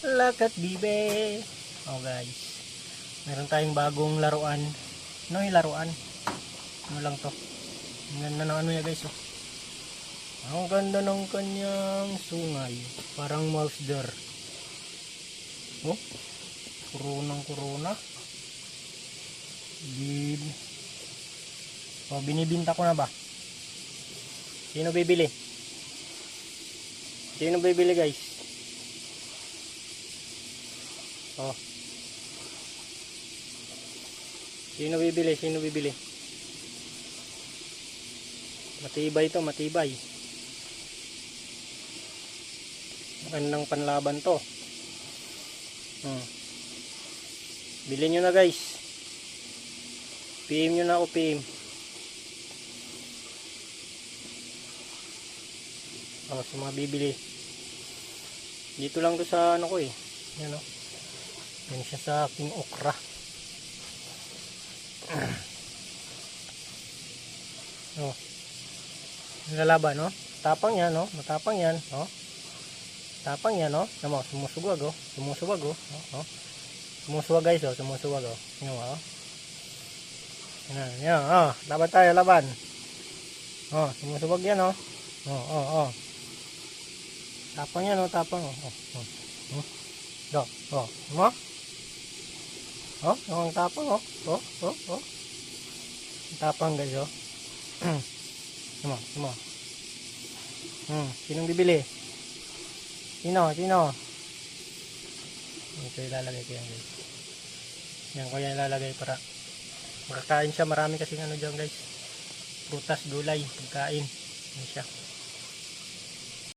Lakat bibe. Oh guys, meron tayong bagong laruan. Ano yung laruan? Ano lang to? Ang ganda ng ano niya guys. Oh. Ang ganda ng kanyang sungay. Parang mouse there. Oh, kurunang kuruna. Oh, binibinta ko na ba? Sino bibili? Sino bibili guys? Oh. Sino bibili? Sino bibili? Matibay to, matibay. Magandang panlaban to. Bilhin nyo na guys. PM nyo na ako, PM. Oh, sa mga bibili. Dito lang to sa ano ko eh. Yan o. Yan siya sa King Okra. Oh. Lalaban, no? Tapang yan, no? Matapang yan, no? Tapang yan, no? Ano mo, sumusuwag, oh. Sumusuwag, oh. Oh. Sumusuwag, guys, oh. Sumusuwag, oh. Yan, oh. Yan, oh. Laban tayo, laban. Oh, sumusuwag yan, oh. Oh. Tapang yan, oh. Tapang, oh. Oh. Mo? Oh, yung tapang, oh. Oh. Tapang, guys, oh. Mo. Sinong bibili? Sino? Ito ilalagay ko yan guys. Yan ko yan ilalagay para makakain siya. Marami kasi ano dyan guys. Prutas, gulay, pagkain. Yan siya.